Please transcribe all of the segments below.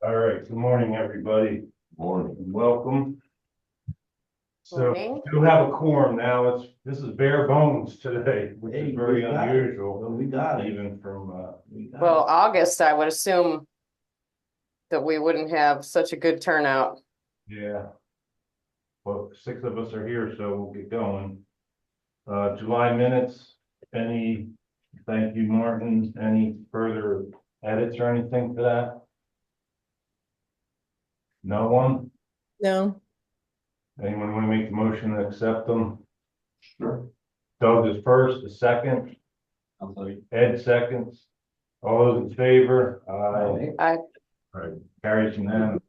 All right, good morning, everybody. Morning. Welcome. So Morning. we do have a quorum now. This is bare bones today, which Hey, is very we got it. unusual, Well, we got it. even from, We got Well, it. August, I would assume that we wouldn't have such a good turnout. yeah. Well, 6 of us are here, so we'll get going. July minutes, thank you, Martin. Any further edits or anything to that? No one? No, Anyone want to make the motion to accept them? Sure. Doug is first, the second, I'll tell you. Ed seconds. All those in favor? Aye. I, Right, carries unanimous.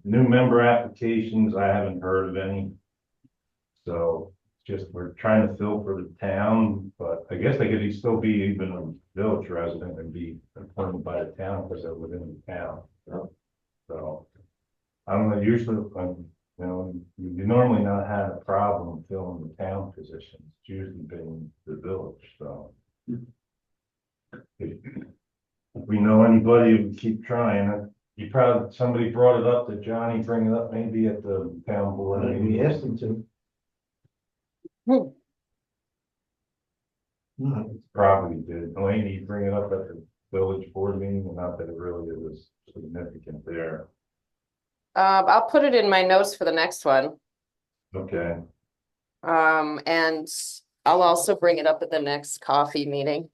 New member applications, I haven't heard of any. So just we're trying to fill for the town, but I guess they could still be even a village resident and be appointed by the town because they're within the town. So I don't know, usually, you normally not have a problem filling the town positions. It's usually been the village, so. If we know anybody, we keep trying. Somebody brought it up, that Johnny bring it up maybe at the town board. We asked him to. Hmm. No, Probably did. Elaine, you bring it up at the village board meeting, not that it really was significant there. I'll put it in my notes for the next one. Okay, And I'll also bring it up at the next coffee meeting.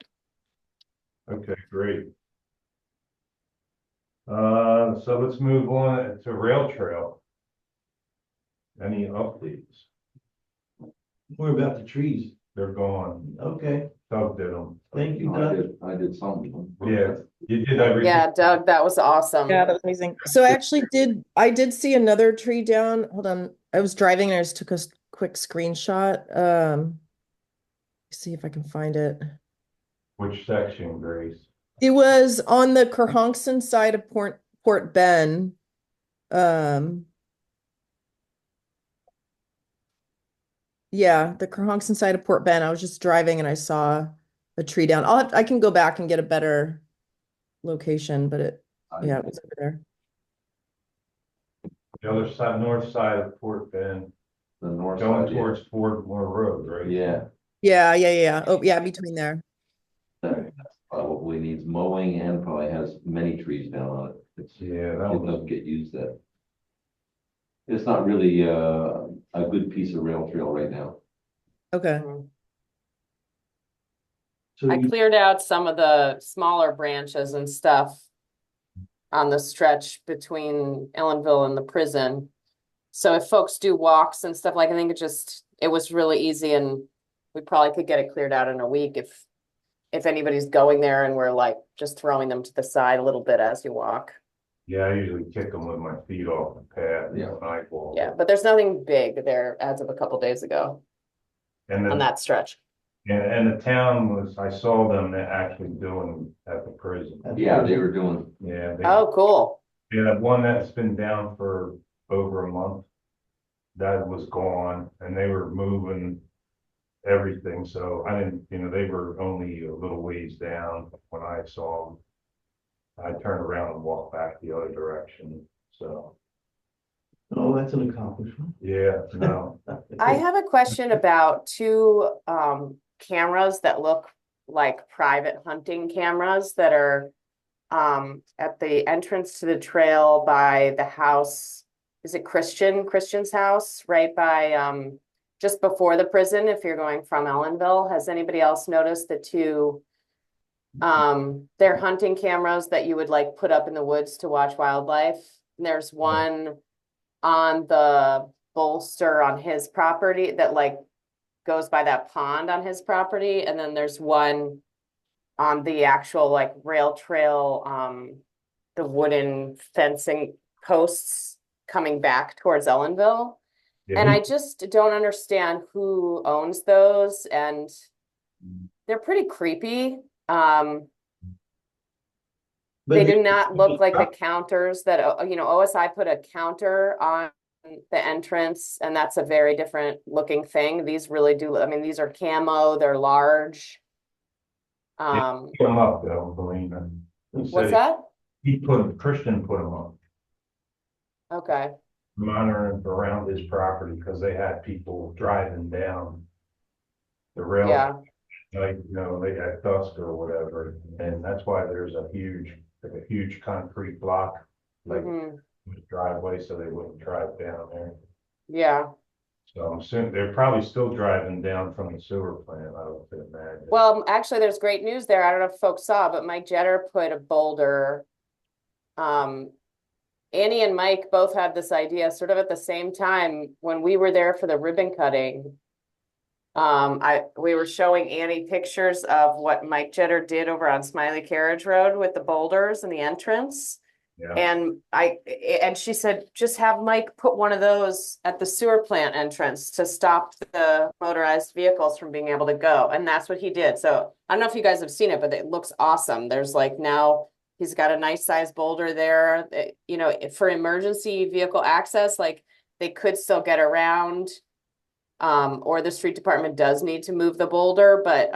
okay, great. So let's move on to rail trail. Any updates? What about the trees? They're gone. Okay, Doug did them. thank you, I Doug. did some of them. Yeah, you did everything. Yeah, Doug, that was awesome. yeah, that was amazing. So I did see another tree down. Hold on. I was driving and I just took a quick screenshot. See if I can find it. Which section, Grace? It was on the Kerhonkson side of Port Bend. Yeah, the Kerhonkson side of Port Bend. I was just driving and I saw a tree down. I can go back and get a better location, but it was over there. The other side, north side of Fort Bend, The north going side, yeah. towards Ford Moore Road, right? Yeah, Yeah. Oh, yeah, between there. that probably needs mowing and probably has many trees down on it. Yeah, that It was, doesn't get used that. It's not really a good piece of rail trail right now. Okay. So I you, cleared out some of the smaller branches and stuff on the stretch between Ellenville and the prison. So if folks do walks and stuff, like, I think it was really easy, and we probably could get it cleared out in a week if anybody's going there, and we're like just throwing them to the side a little bit as you walk. yeah, I usually kick them with my feet off the path. Yeah. When I walk. Yeah, but there's nothing big there as of a couple days ago And on then, that stretch. and the town I saw them actually doing at the prison. Yeah, they were doing, Yeah, Oh, cool. yeah, that one that's been down for over a month. That was gone, and they were moving everything, so I didn't, they were only a little ways down when I saw them. I turned around and walked back the other direction, so, oh, that's an accomplishment. yeah, no. I have a question about two cameras that look like private hunting cameras that are at the entrance to the trail by the house. Is it Christian's house, right by just before the prison, if you're going from Ellenville? Has anybody else noticed the two they're hunting cameras that you would like put up in the woods to watch wildlife? And there's one on the bolster on his property that like goes by that pond on his property, and then there's one on the actual like rail trail, the wooden fencing posts coming back towards Ellenville. Yeah, And I just don't understand who owns those, and they're pretty creepy. They do not look like the counters that, OSI put a counter on the entrance, and that's a very different looking thing. These really do, I mean, these are camo, they're large. Put them up, though, Belina. What's that? Christian put them up, Okay, monitoring around his property, because they had people driving down the rail. yeah, Like, they at dusk or whatever, and that's why there's a huge concrete block, like mhm, driveway, so they wouldn't drive down there. yeah. So I'm assuming they're probably still driving down from the sewer plant, I would imagine. Well, actually, there's great news there. I don't know if folks saw, but Mike Jeter put a boulder. Um, Annie and Mike both had this idea sort of at the same time when we were there for the ribbon cutting. We were showing Annie pictures of what Mike Jeter did over on Smiley Carriage Road with the boulders and the entrance. Yeah, And she said, just have Mike put one of those at the sewer plant entrance to stop the motorized vehicles from being able to go. And that's what he did. So I don't know if you guys have seen it, but it looks awesome. There's like now he's got a nice size boulder there, for emergency vehicle access, like they could still get around. Or the street department does need to move the boulder, but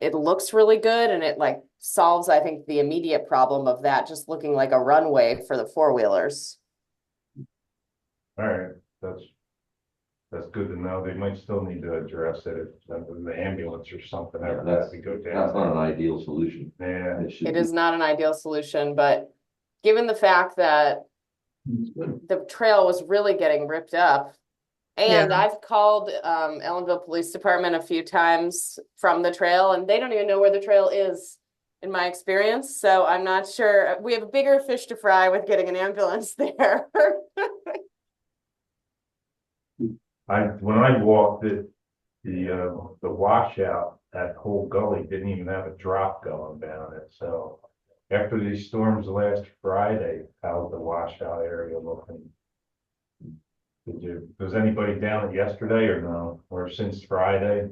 it looks really good, and it like solves, I think, the immediate problem of that just looking like a runway for the four-wheelers. all right, that's good to know. They might still need to address it if the ambulance or something Yeah, ever that's- has to go That's not down. an ideal solution. Yeah, should It be- is not an ideal solution, but given the fact that It's good. the trail was really getting ripped up. And Yeah. I've called Ellenville Police Department a few times from the trail, and they don't even know where the trail is, in my experience. So I'm not sure. We have bigger fish to fry with getting an ambulance there. when I walked it, the washout, that whole gully didn't even have a drop going down it, so. After these storms last Friday, how's the washout area looking? Was anybody down it yesterday or no, or since Friday?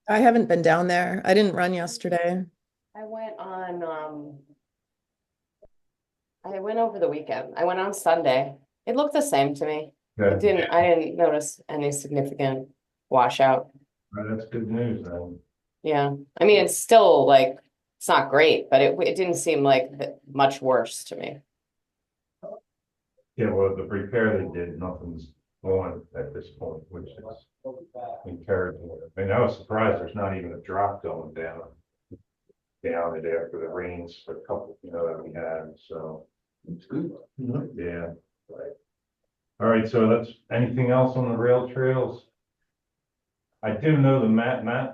I haven't been down there. I didn't run yesterday. I went over the weekend. I went on Sunday. It looked the same to me. I didn't notice any significant washout. That's good news then. Yeah. I mean, it's still like, it's not great, but it didn't seem like much worse to me. Yeah, well, the repair they did, nothing's on at this point, which is encouraging. I mean, I was surprised there's not even a drop going down it after the rains for a couple, that we had, so, It's good. yeah. All right, so that's, anything else on the rail trails? I do know the Matt, I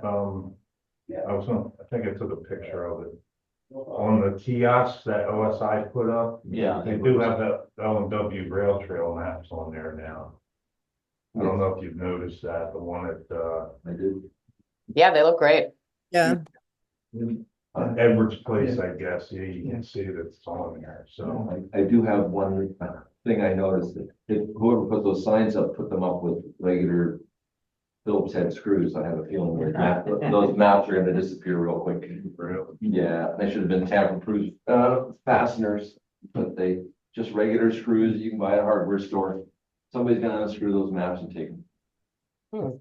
think I took a picture of it. On the kiosks that OSI put up, Yeah. they do have the L&W rail trail maps on there now. I don't know if you've noticed that, the one at, I did. Yeah, they look great. Yeah. Edwards Place, I guess, yeah, you can see that it's on there, so. I do have one thing I noticed, that if whoever put those signs up, put them up with regular Phillips head screws. I have a feeling those maps are gonna disappear real quick. Yeah, they should have been tamper-proof fasteners, but they just regular screws you can buy at a hardware store. Somebody's gonna unscrew those maps and take them.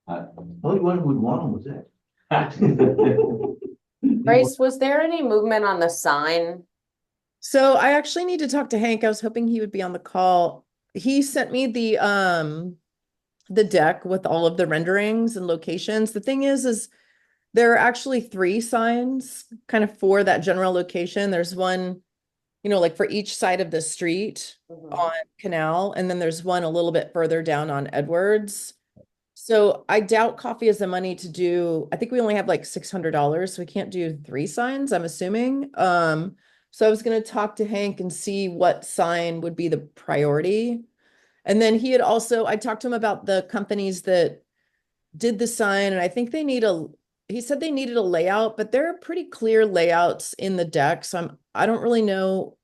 Only one who would want them was that. Grace, was there any movement on the sign? So I actually need to talk to Hank. I was hoping he would be on the call. He sent me the deck with all of the renderings and locations. The thing is there are actually 3 signs kind of for that general location. There's one, like for each side of the street on Canal, and then there's one a little bit further down on Edwards. So I doubt Coffee has the money to do, I think we only have like $600, so we can't do 3 signs, I'm assuming. So I was going to talk to Hank and see what sign would be the priority. And then I talked to him about the companies that did the sign, and I think he said they needed a layout, but there are pretty clear layouts in the deck. So I don't really know.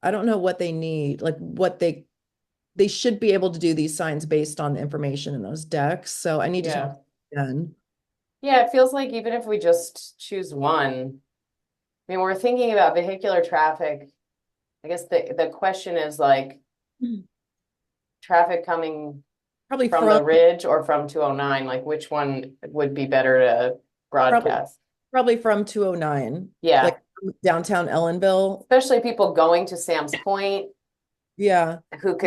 I don't know what they need, like what they should be able to do these signs based on the information in those decks. So I need to talk again. Yeah, it feels like even if we just choose one, I mean, we're thinking about vehicular traffic. I guess the question is like traffic coming Probably from the ridge or from 209, like which one would be better to broadcast? probably from 209, Yeah, like downtown Ellenville. especially people going to Sam's Point Yeah. who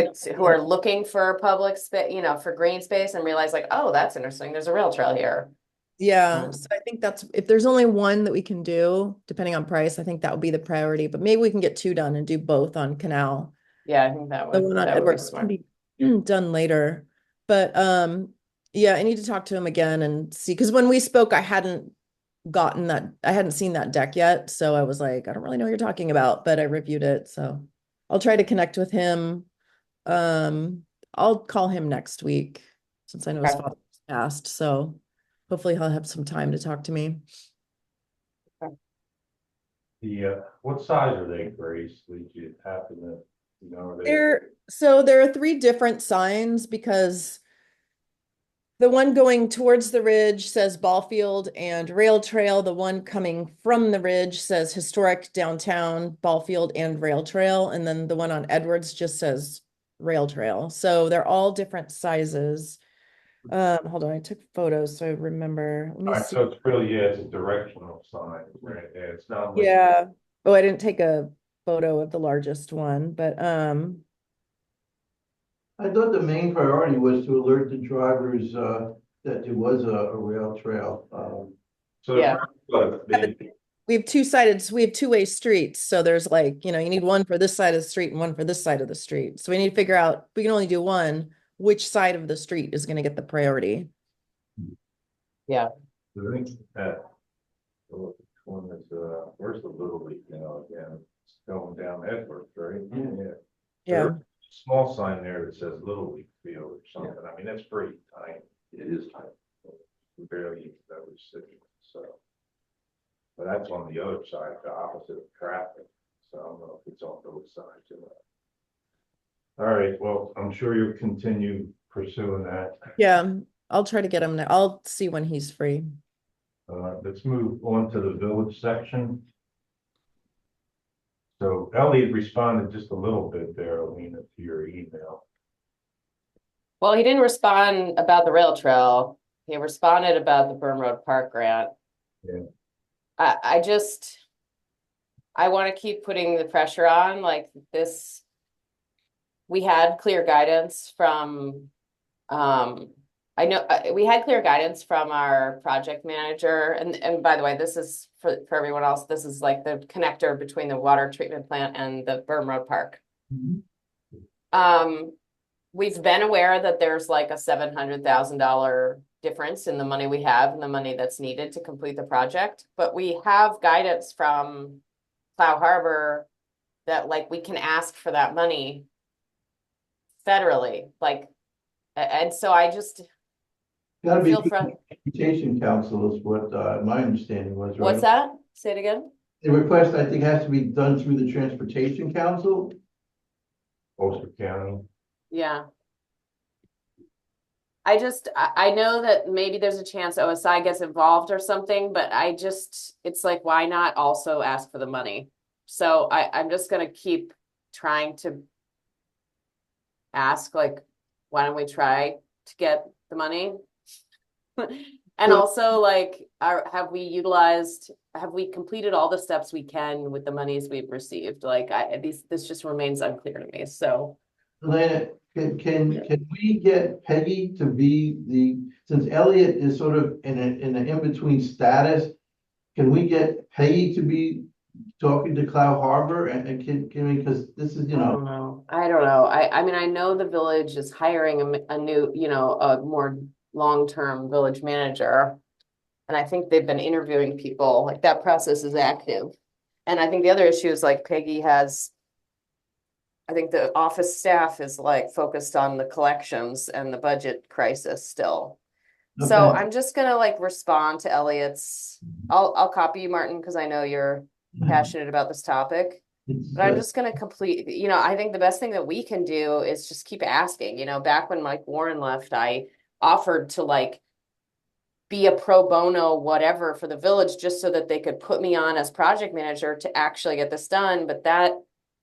are looking for public space, you know, for green space and realize like, oh, that's interesting. There's a rail trail here. Yeah. So I think that's, if there's only one that we can do, depending on price, I think that would be the priority, but maybe we can get two done and do both on Canal. Yeah, I think that The would one on that would be Edwards can smart. be done later. But yeah, I need to talk to him again and see, because when we spoke, I hadn't seen that deck yet. So I was like, I don't really know what you're talking about, but I reviewed it. So I'll try to connect with him. I'll call him next week since I know his Okay. father passed. So hopefully he'll have some time to talk to me. What size are they, Grace? Did you happen to, you know, are they? There are three different signs because the one going towards the ridge says ball field and rail trail. The one coming from the ridge says historic downtown ball field and rail trail. And then the one on Edwards just says rail trail. So they're all different sizes. Hold on, I took photos, so I remember. Let me Alright, see. so it's really, yeah, it's a directional sign, right? Yeah, it's not like. Yeah. Oh, I didn't take a photo of the largest one, but I thought the main priority was to alert the drivers, that there was a rail trail. So. Yeah. But we have we have two-way streets. So there's like, you need one for this side of the street and one for this side of the street. So we need to figure out, we can only do one, which side of the street is going to get the priority. Yeah. I think that. Which one is, where's the Little League now again? It's going down Edwards, right? Yeah. Yeah. There's a small sign there that says Little League Field or something. I mean, that's pretty tiny. It is tiny. Barely that was sitting, so. But that's on the other side, the opposite of traffic, so I don't know if it's on both sides of that. All right, well, I'm sure you'll continue pursuing that. Yeah. I'll try to get him now. I'll see when he's free. Let's move on to the village section. So Elliot responded just a little bit there, Alina, to your email. Well, he didn't respond about the rail trail. He responded about the Burn Road Park grant. Yeah. I want to keep putting the pressure on like this. We had clear guidance from, I know we had clear guidance from our project manager. And by the way, this is for everyone else. This is like the connector between the water treatment plant and the Burn Road Park. We've been aware that there's like a $700,000 difference in the money we have and the money that's needed to complete the project. But we have guidance from Cloud Harbor that like we can ask for that money federally, like, and so I just Gotta be feel from, Transportation Council is what, my understanding was, right? what's that? Say it again? The request, I think, has to be done through the Transportation Council. Ulster County. Yeah. I know that maybe there's a chance OSI gets involved or something, but it's like, why not also ask for the money? So I'm just gonna keep trying to ask, like, why don't we try to get the money? And also, like, have we completed all the steps we can with the monies we've received? Like, this just remains unclear to me, so. Elena, can we get Peggy to be since Elliot is sort of in an in-between status, can we get Peggy to be talking to Cloud Harbor and can we, because this is, I don't know. I mean, I know the village is hiring a new, a more long-term village manager. And I think they've been interviewing people, like that process is active. And I think the other issue is like I think the office staff is like focused on the collections and the budget crisis still. So Okay. I'm just gonna like respond to Elliot's, I'll copy you, Martin, because I know you're passionate about this topic. But I'm just gonna I think the best thing that we can do is just keep asking, back when Mike Warren left, I offered to like be a pro bono whatever for the village just so that they could put me on as project manager to actually get this done, but that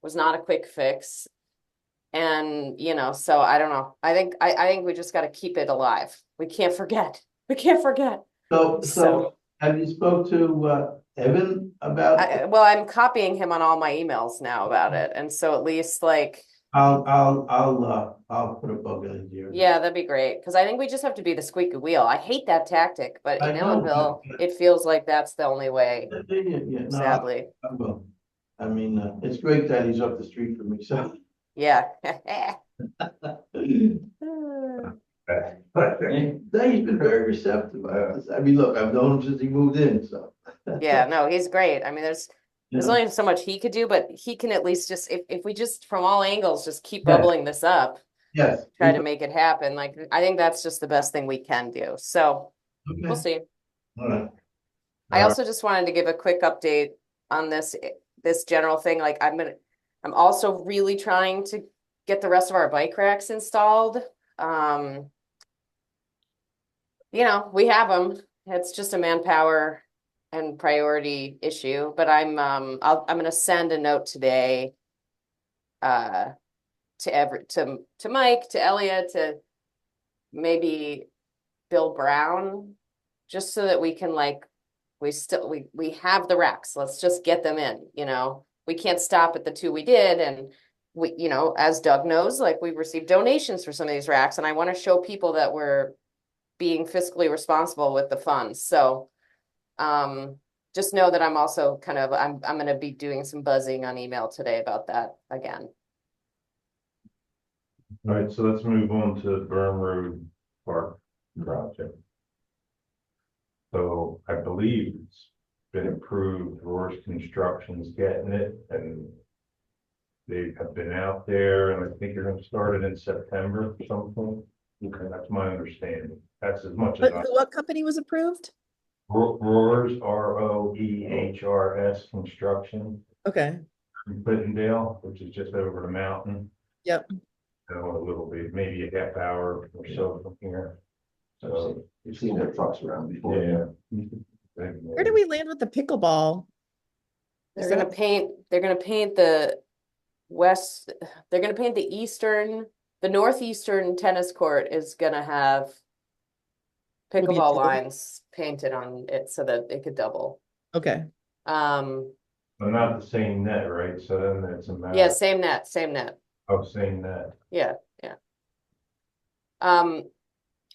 was not a quick fix. And so I don't know. I think we just got to keep it alive. We can't forget. We can't forget. So Have you spoke to, Evan about? Well, I'm copying him on all my emails now about it, and so at least like, I'll put a bug in his ear. yeah, that'd be great, because I think we just have to be the squeaky wheel. I hate that tactic, but I in know, Ellenville, but- it feels like that's the only way, Yeah, no, sadly. I will. I mean, it's great that he's up the street from me, so. Yeah. No, he's been very receptive. I mean, look, I've known him since he moved in, so. Yeah, no, he's great. I mean, there's Yeah. only so much he could do, but he can at least just, if we just from all angles, just keep Yeah. bubbling this up, Yes. try to make it happen. Like, I think that's just the best thing we can do. So we'll Okay, see. all right. I also just wanted to give a quick update on this general thing. Like, I'm also really trying to get the rest of our bike racks installed. You know, we have them. It's just a manpower and priority issue, but I'm gonna send a note today to Mike, to Elliot, to maybe Bill Brown, just so that we can like, we have the racks. Let's just get them in, you know. We can't stop at the two we did, and we, you know, as Doug knows, like we received donations for some of these racks, and I want to show people that we're being fiscally responsible with the funds. So just know that I'm also kind of, I'm going to be doing some buzzing on email today about that again. All right, so let's move on to Burn Road Park project. So I believe it's been approved, Roar's Construction's getting it, and they have been out there, and I think they're gonna start it in September or something. Okay, that's my understanding. That's as much as But what company was approved? Roar's, Roehrs Construction Okay, in Clintondale, which is just over the mountain. Yep. A little bit, maybe a half hour or so from here. So, You've seen their trucks around before. yeah. where do we land with the pickleball? They're gonna paint the west, they're gonna paint the northeastern tennis court is gonna have Will be pickleball two. lines painted on it so that it could double. Okay, But not the same net, right? So then it's a matter. Yeah, same net. Of same net. Yeah.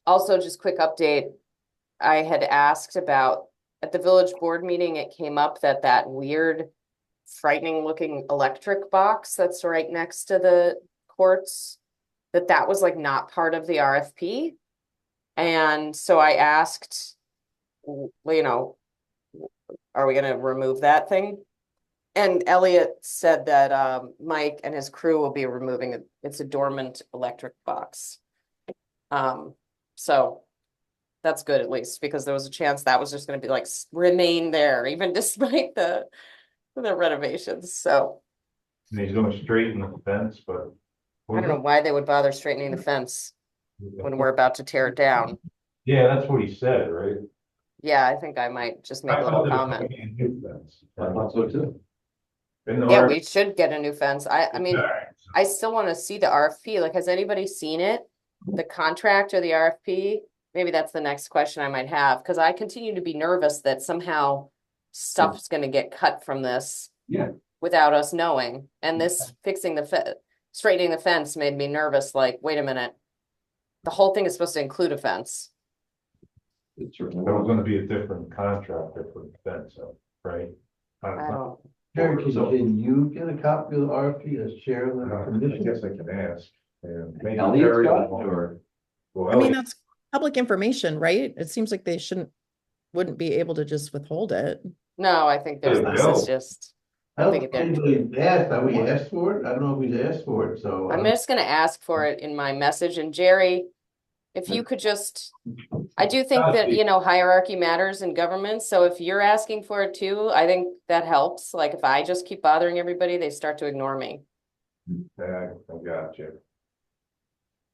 Also just quick update. I had asked about, at the village board meeting, it came up that weird frightening looking electric box that's right next to the courts, that was like not part of the RFP. And so I asked, you know, are we gonna remove that thing? And Elliot said that Mike and his crew will be removing it. It's a dormant electric box. So that's good, at least, because there was a chance that was just gonna be like remain there even despite the renovations. So And he's gonna straighten the fence, but. I don't know why they would bother straightening the fence when we're about to tear it down. Yeah, that's what he said, right? Yeah, I think I might just make a I little thought there was comment. gonna be a new fence. I thought so too. In the Yeah, RFP. we should get a new fence. I mean, Alright, so- I still want to see the RFP. Like, has anybody seen it? The contract or the RFP? Maybe that's the next question I might have, because I continue to be nervous that somehow stuff's gonna get cut from this. Yeah. Without us knowing. And this straightening the fence made me nervous, like, wait a minute. The whole thing is supposed to include a fence. It certainly There was was. gonna be a different contractor for the fence, so, right? I don't, Jerry, can you get a copy of the RFP as chair of the I commission? guess I can ask. And maybe Elliot's Terry got it, will- or? Well, I mean, Elliot- that's public information, right? It seems like they wouldn't be able to just withhold it. no, I think this No. is just, I don't think think it- anybody's asked, have we asked for it? I don't know if we've asked for it, so. I'm just gonna ask for it in my message. And Jerry, if you could just, I do think that, you know, hierarchy matters in government. So if you're asking for it too, I think that helps. Like, if I just keep bothering everybody, they start to ignore me. Yeah, I got you.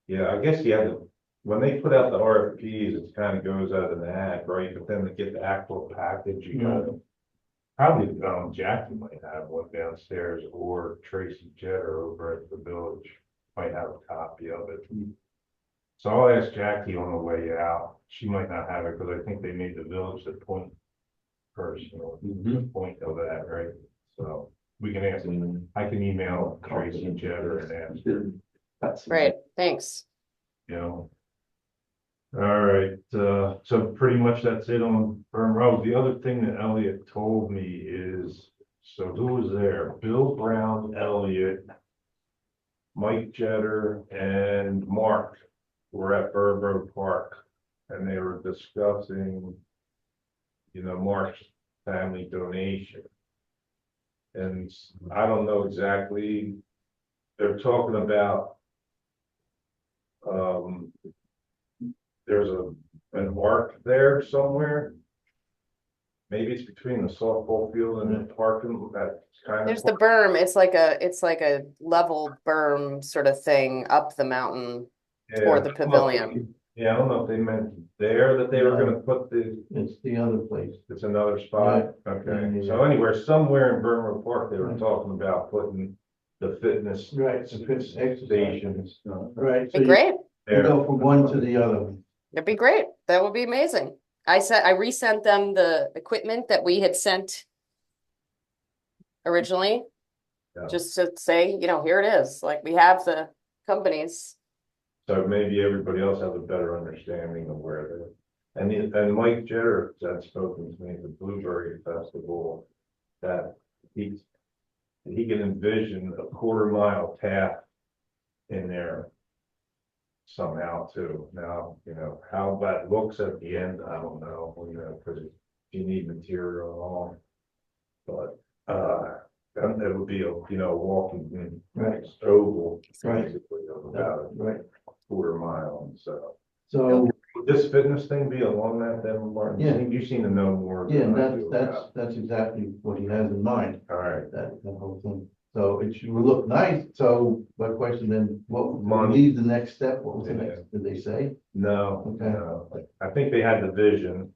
Yeah, I guess you have to, when they put out the RFPs, it kind of goes out of the ad, right? But then to get the actual package, you gotta. Probably, Jackie might have one downstairs, or Tracy Jetter over at the village might have a copy of it. So I'll ask Jackie on the way out. She might not have it, because I think they made the village the point personal Mhm. point of that, right? So we can ask, I can email Tracy Jetter and ask, That's Great, thanks. you know. All right, so pretty much that's it on Burn Road. The other thing that Elliot told me is, so who was there? Bill Brown, Elliot, Mike Jetter, and Mark were at Burn Road Park. And they were discussing, Mark's family donation. And I don't know exactly, they're talking about, there's an arc there somewhere. Maybe it's between the softball field and the parking, that's kind of. There's the berm, it's like a level berm sort of thing up the mountain toward the pavilion. Yeah, I don't know if they meant there that they were gonna put It's the other place. it's another spot, okay, so anywhere, somewhere in Burnwood Park, they were Right. talking about putting the fitness. Right, the fitness Stations. Right. So Be you great, go from one to the other. it'd be great, that would be amazing. I resent them the equipment that we had sent originally. Yeah. Just to say, here it is, like we have the companies. So maybe everybody else has a better understanding of where they're, and Mike Jeter had spoken to me at the Blueberry Festival, that he can envision a 1/4 mile path in there somehow too. Now, how that looks at the end, I don't know, because you need material and all. But, and it would be a walking, Right. oval, Right. basically, of about Right. 1/4 mile, so. So, Would this fitness thing be along that then, Martin? Yeah. You seem to know more. yeah, than I do that's about exactly what he has in mind, it. All right, that whole thing. So it should look nice. So my question then, what would Money. be the next step? What was the Yeah. next, did they say? no, Okay. no, I think they had the vision.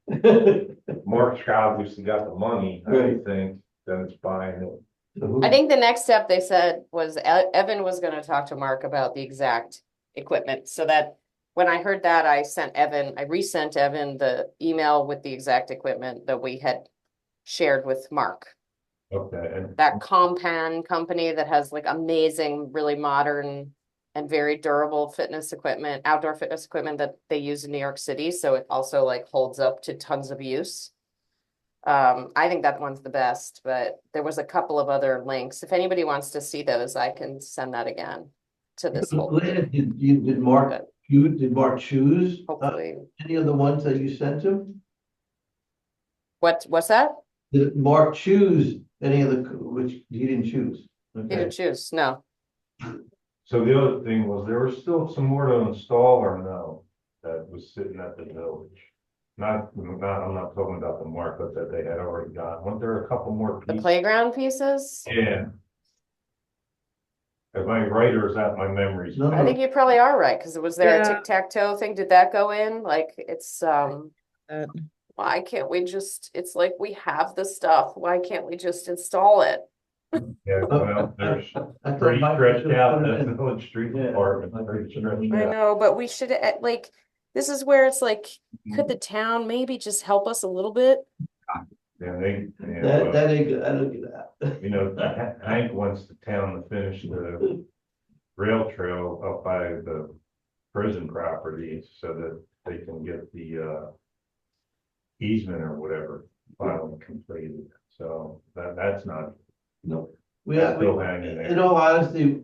Mark's obviously got the money, I Right. think, then it's buying it. So who- I think the next step they said was Evan was gonna talk to Mark about the exact equipment, so that when I heard that, I resent Evan the email with the exact equipment that we had shared with Mark. Okay, and That Compan company that has like amazing, really modern and very durable fitness equipment, outdoor fitness equipment that they use in New York City, so it also like holds up to tons of use. I think that one's the best, but there was a couple of other links. If anybody wants to see those, I can send that again to this whole group, Did Mark, did Mark choose hopefully. any of the ones that you sent him? What's that? Did Mark choose any of the, which he didn't choose? He Okay. didn't choose, no. so the other thing was, there was still some more to install or no, that was sitting at the village. I'm not talking about the markup that they had already got, weren't there a couple more The pieces? playground pieces? Yeah. Am I right, or is that my memories? No, I think you probably are right, because was there a Yeah. tic-tac-toe thing? Did that go in? Like, it's, Uh, why can't we just, it's like we have the stuff. Why can't we just install it? Yeah, well, there's I thought pretty Mike stretched should out, put it that in. village street Yeah. department, pretty stretched I out. know, but we should, like, this is where it's like, could the town maybe just help us a little bit? Yeah, That ain't good. I don't get that. Hank wants the town to finish the rail trail up by the prison property so that they can get the easement or whatever finally completed. So that's not, No. that's still hanging In there. all honesty,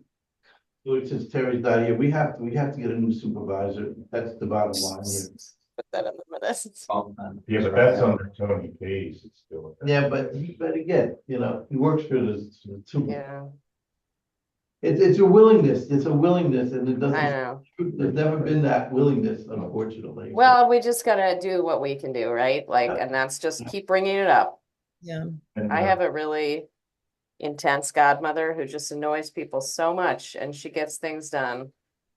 since Terry's not here, we have to get a new supervisor. That's the bottom line here. Put that in the minutes. Yeah, but that's under Tony Case, it's still. Yeah, but again, he works for this. Yeah, It's a willingness, and it I doesn't, know. there's never been that willingness, unfortunately. Well, we just gotta do what we can do, right? Like, and that's just keep bringing it up. yeah. And, I have a really intense godmother who just annoys people so much and she gets things done. Oh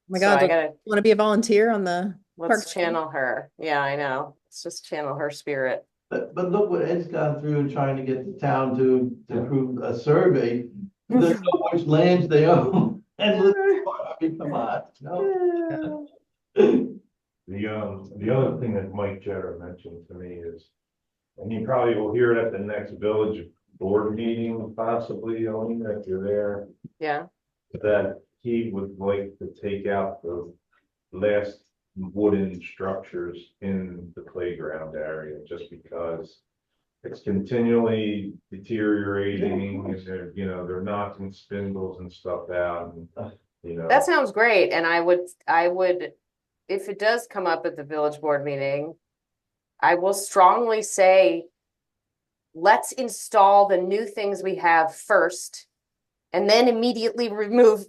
my So God, I gotta, want to be a volunteer on the let's Parks Committee? channel her. Yeah, I know. Let's just channel her spirit. But look what Ed's gone through trying to get the town to approve a survey. There's so much lands they own. And look, I mean, come on, no. The other thing that Mike Jeter mentioned to me is, And you probably will hear it at the next village board meeting, possibly, only if you're there, Yeah, that he would like to take out the last wooden structures in the playground area, just because it's continually deteriorating, and they're, you know, they're knocking spindles and stuff out, and, you know. that sounds great, and I would, if it does come up at the village board meeting, I will strongly say, let's install the new things we have first, and then immediately remove,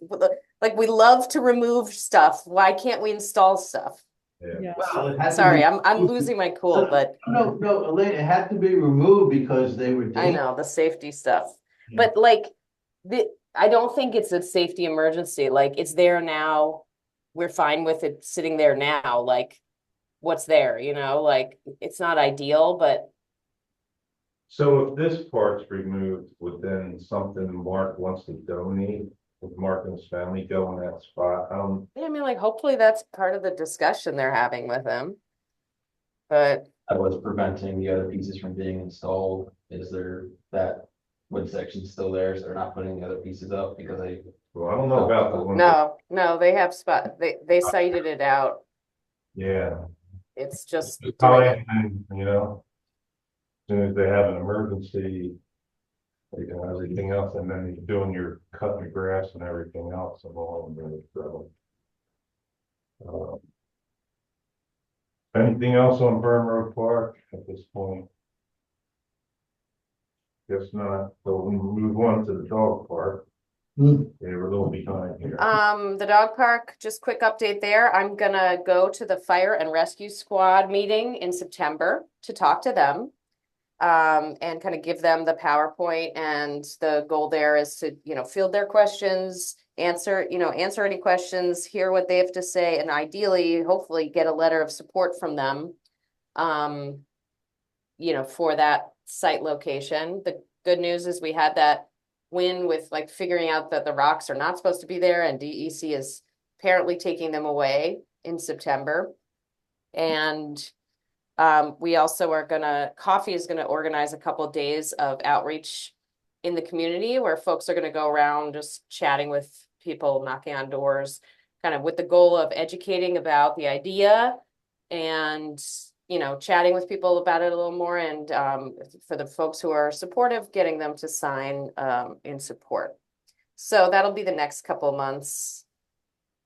like, we love to remove stuff, why can't we install stuff? Yeah. Well, it had to Sorry, be- I'm losing my cool, but No, Elaine, it had to be removed because they were I dangerous. know, the safety stuff, Yeah. but like, I don't think it's a safety emergency, like, it's there now. We're fine with it sitting there now, like, what's there, you know, like, it's not ideal, but So if this part's removed, would then something Mark wants to donate, would Mark and his family go in that spot? yeah, I mean, like, hopefully that's part of the discussion they're having with him. But What's preventing the other pieces from being installed? Is there that wood section still there, so they're not putting the other pieces up because they, Well, I don't know about the one. no, they have they cited it out. Yeah. It's just doing Probably, it. you know, as soon as they have an emergency, they can have everything else, and then you're doing your cutting the grass and everything else along the road. Anything else on Burn Road Park at this point? Guess not, so we move on to the dog park. Hmm. They were a little behind here. The dog park, just quick update there. I'm gonna go to the fire and rescue squad meeting in September to talk to them. And kind of give them the PowerPoint, and the goal there is to, you know, field their questions, answer any questions, hear what they have to say, and ideally, hopefully get a letter of support from them. You know, for that site location. The good news is we had that win with like figuring out that the rocks are not supposed to be there, and DEC is apparently taking them away in September. And we also are Coffee is gonna organize a couple of days of outreach in the community where folks are gonna go around just chatting with people, knocking on doors, kind of with the goal of educating about the idea and, you know, chatting with people about it a little more, and for the folks who are supportive, getting them to sign in support. So that'll be the next couple of months.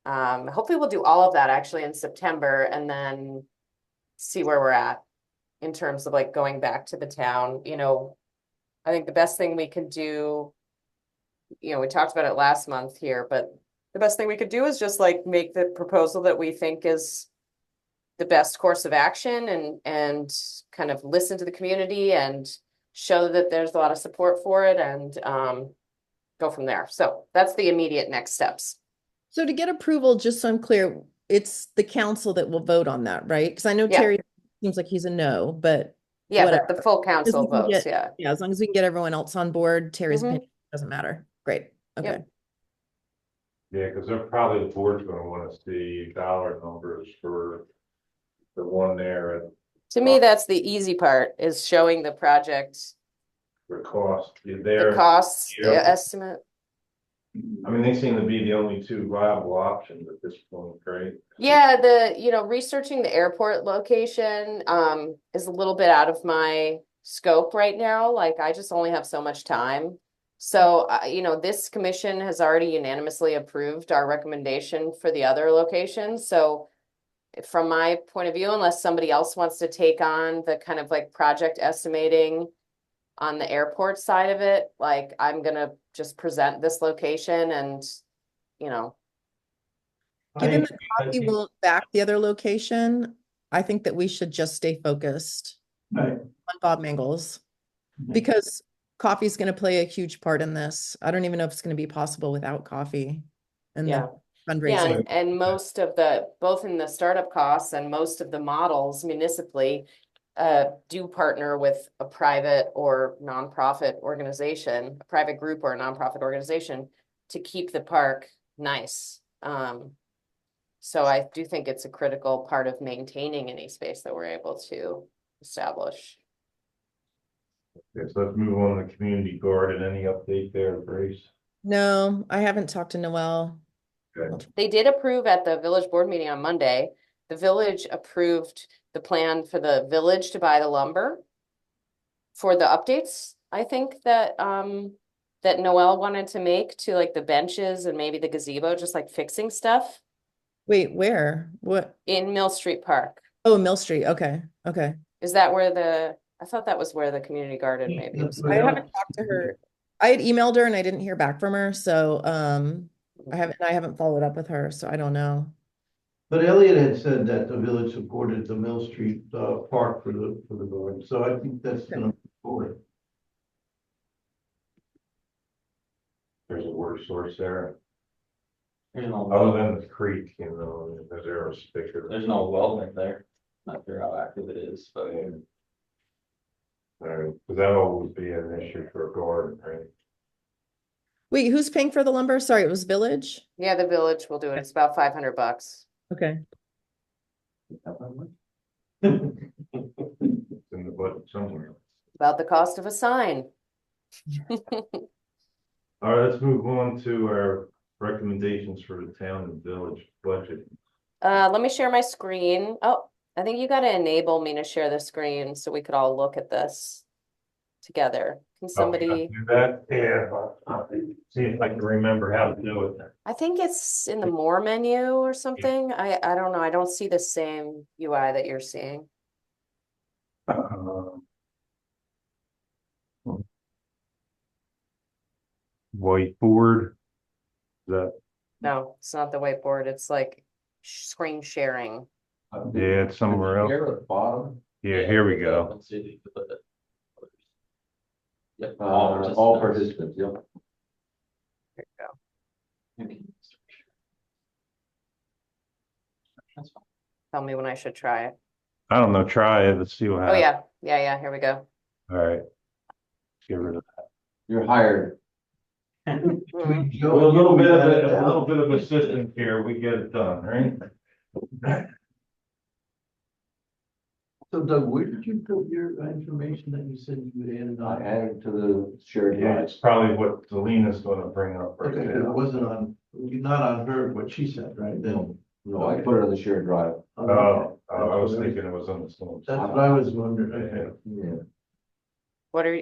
Hopefully we'll do all of that actually in September, and then see where we're at in terms of like going back to the town. You know, I think the best thing we can do, you know, we talked about it last month here, but the best thing we could do is just like make the proposal that we think is the best course of action, and kind of listen to the community and show that there's a lot of support for it, and go from there. So that's the immediate next steps. So to get approval, just so I'm clear, it's the council that will vote on that, right? Because I know Yeah. Terry seems like he's a no, but Yeah, whatever. but the full council we can votes, get- yeah. Yeah, as long as we can get everyone else on board, Terry's Mhm. opinion doesn't matter. Great. Okay. Yep. Yeah, because they're probably, the board's gonna want to see dollar numbers for the one there at To me, that's the easy part, is showing the project, the cost. the There, costs, the Yeah. estimate. I mean, they seem to be the only two viable options at this point, right? Yeah, you know, researching the airport location is a little bit out of my scope right now. Like, I just only have so much time. So, you know, this commission has already unanimously approved our recommendation for the other locations. So from my point of view, unless somebody else wants to take on the kind of like project estimating on the airport side of it, like, I'm gonna just present this location and, you know, Given I- that Coffee won't back the other location, I think that we should just stay focused Right. on Bob Mangles, Mhm. because Coffee's going to play a huge part in this. I don't even know if it's going to be possible without Coffee and yeah. the Yeah, fundraising. and most of both in the startup costs and most of the models municipally do partner with a private or nonprofit organization, a private group or a nonprofit organization, to keep the park nice. So I do think it's a critical part of maintaining any space that we're able to establish. Okay, so let's move on to community garden. Any update there, Grace? No, I haven't talked to Noel. Okay. They did approve at the village board meeting on Monday. The village approved the plan for the village to buy the lumber for the updates, I think that Noel wanted to make to like the benches and maybe the gazebo, just like fixing stuff Wait, where? What? in Mill Street Park. Oh, Mill Street. Okay, okay. Is that where I thought that was where the community garden maybe was. I haven't talked to her. I had emailed her and I didn't hear back from her, so I haven't followed up with her, so I don't know. But Elliot had said that the village supported the Mill Street, park for the garden, so I think that's gonna move forward. There's a water source there, There's no, other than the creek, you know, there's a sticker. there's no well in there. Not sure how active it is, but Because that'll always be an issue for a garden, right? Wait, who's paying for the lumber? Sorry, it was Village? Yeah, the village will do it. It's about $500. Okay. It's in the budget somewhere. About the cost of a sign. All right, let's move on to our recommendations for the town and village budget. Let me share my screen. Oh, I think you gotta enable me to share the screen so we could all look at this together. Can somebody, Do that? Yeah. See if I can remember how to do it. I think it's in the more menu or something. I don't know. I don't see the same UI that you're seeing. Whiteboard. That, No, it's not the whiteboard. It's like screen sharing. yeah, it's somewhere else. Here at the bottom, Yeah, here we go. Let's see if you can put it. Yep. all participants, yep. There you go. That's fine. Tell me when I should try it. I don't know, try it, let's see what Oh, happens. yeah. Yeah, here we go. All right. Get rid of You're hired. that. With a little bit of assistance here, we get it done, right? So Doug, where did you put your information that you said you would add it I on? added to the shared Yeah, drive. it's probably what Selena's gonna bring up right Okay, it now. wasn't on, not on her, what she said, right? Then. No, I put it on the shared drive. Oh, I was thinking it was on the phone. That's what I was wondering, okay. Yeah.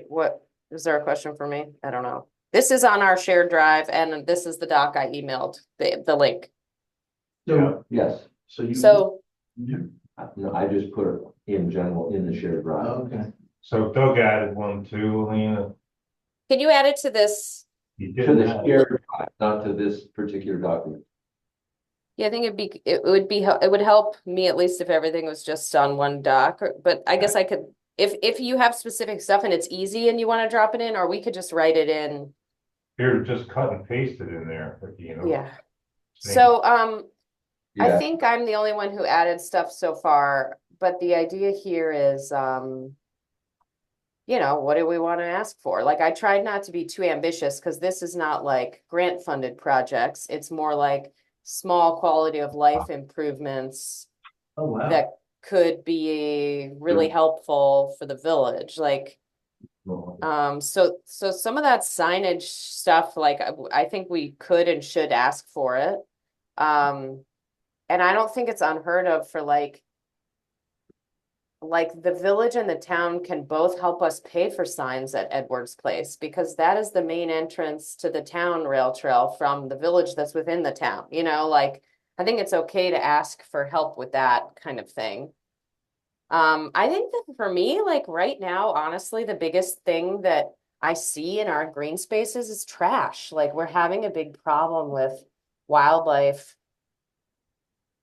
What, is there a question for me? I don't know. This is on our shared drive and this is the doc I emailed, the link. So, Yes, so you. So, no, I just put it in general in the shared drive. Okay. So Doug added one too, Lena. can you add it to this? He To didn't the have- shared drive, not to this particular document. Yeah, I think it would help me at least if everything was just on one doc, but I guess I could, if you have specific stuff and it's easy and you want to drop it in, or we could just write it in. Here, just cut and paste it in there, you know. Yeah. Same. So, I Yeah, think I'm the only one who added stuff so far, but the idea here is, you know, what do we want to ask for? Like, I tried not to be too ambitious because this is not like grant funded projects. It's more like small quality of life improvements Oh, wow. that could be really helpful for the village. Like, so some of that signage stuff, like I think we could and should ask for it. And I don't think it's unheard of for like the village and the town can both help us pay for signs at Edwards Place because that is the main entrance to the town rail trail from the village that's within the town, you know, like I think it's okay to ask for help with that kind of thing. I think that for me, like right now, honestly, the biggest thing that I see in our green spaces is trash. Like we're having a big problem with wildlife,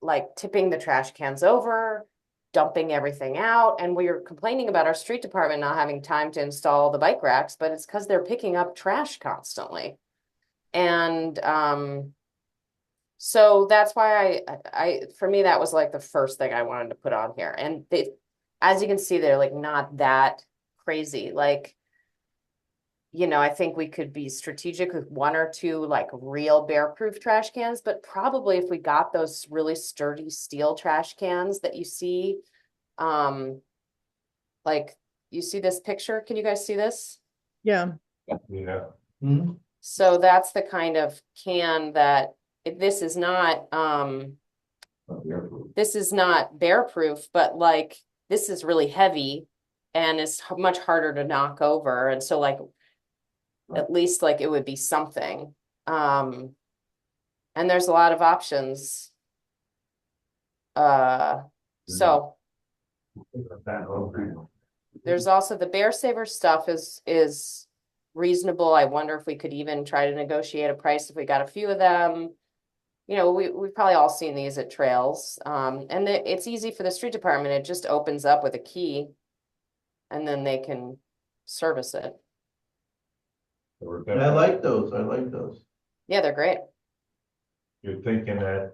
like tipping the trash cans over, dumping everything out. And we are complaining about our street department not having time to install the bike racks, but it's because they're picking up trash constantly. And so that's why for me, that was like the first thing I wanted to put on here. And as you can see, they're like not that crazy. Like, you know, I think we could be strategic with one or two like real bear-proof trash cans, but probably if we got those really sturdy steel trash cans that you see, like you see this picture? Can you guys see this? Yeah. You know, Hmm? So that's the kind of can that, this is not, this is not bear proof, but like, this is really heavy and is much harder to knock over. And so like, at least like it would be something. And there's a lot of options. So there's also the Bear Saver stuff is reasonable. I wonder if we could even try to negotiate a price if we got a few of them. You know, we've probably all seen these at trails. And it's easy for the street department. It just opens up with a key and then they can service it. we're And I gonna, like those, I like those. Yeah, they're great. you're thinking that,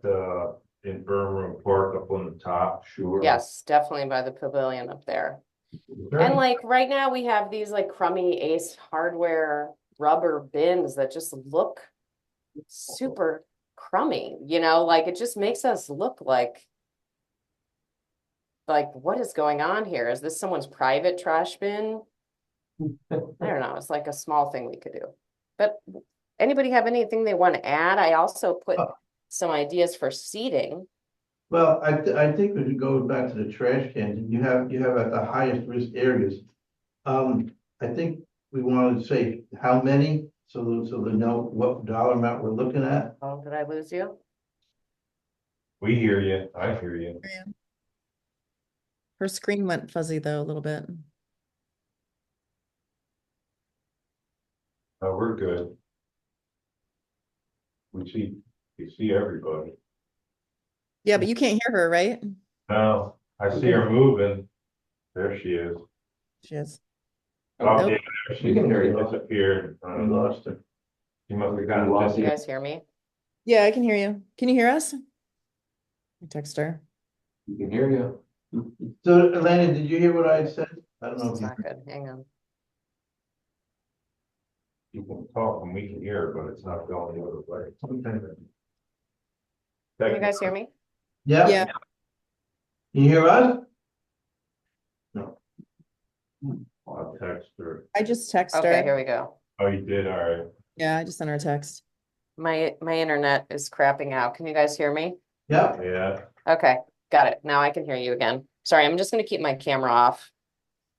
in Irma Park up on the top, Sure. Yes, definitely by the pavilion up there. And like right now we have these like crummy Ace Hardware rubber bins that just look super crummy, you know, like it just makes us look like what is going on here? Is this someone's private trash bin? I don't know. It's like a small thing we could do. But anybody have anything they want to add? I also put some ideas for seating. Well, I think we should go back to the trash cans, and you have at the highest risk areas. I think we wanted to say how many, so they know what dollar amount we're looking at. Oh, did I lose you? we hear you, I hear you. Her screen went fuzzy though, a little bit. Oh, we're good. We see everybody. Yeah, but you can't hear her, right? No, I see her moving. There she is. She is. Oh, Nope. yeah, there she We can hear you. disappeared. We lost her. She must have We gotten lost Can you lost. guys hear me? Yeah, I can hear you. Can you hear us? I text her. We can hear you. So Elena, did you hear what I said? I don't know It's if you. not good. Hang on. You can talk and we can hear, but it's not going the other way. Can you guys hear me? Yeah, Yeah, can you hear us? No. I'll text her. I just text Okay, her. here we go. Oh, you did, all right. Yeah, I just sent her a text. My internet is crapping out. Can you guys hear me? Yeah, Yeah, Okay, got it. Now I can hear you again. Sorry, I'm just gonna keep my camera off.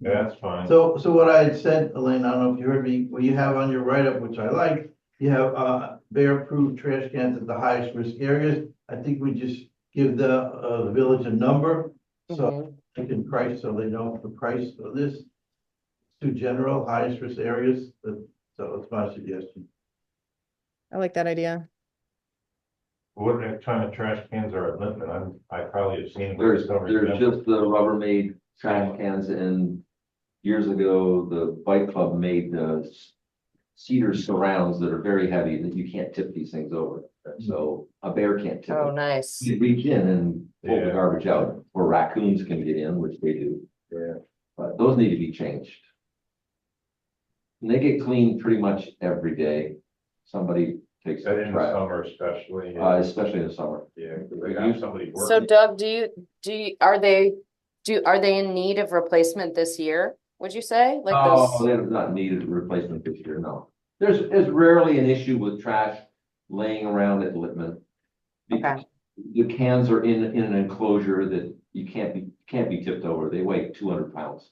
that's fine. so what I had said, Elena, I don't know if you heard me, what you have on your write-up, which I like, you have bear-proof trash cans at the highest risk areas. I think we just give the village a number, so Mhm. they can price, so they know the price of this. Too general, highest risk areas, so that's my suggestion. I like that idea. What kind of trash cans are at Lippman? I probably have seen them. There's just the Rubbermaid trash cans, and years ago, the bike club made the cedar surrounds that are very heavy that you can't tip these things over. So a bear can't tip Oh, it. nice. You reach in and pull the Yeah. garbage out, or raccoons can get in, which they do. Yeah. But those need to be changed. And they get cleaned pretty much every day. Somebody takes That the in the trash, summer especially. especially in the summer. Yeah, 'cause they got somebody So working. Doug, are they in need of replacement this year? Would you say? Like Oh, those? they're not needed a replacement this year, no. There's rarely an issue with trash laying around at Littman. Because the cans are in an enclosure that you can't be tipped over. They weigh 200 pounds.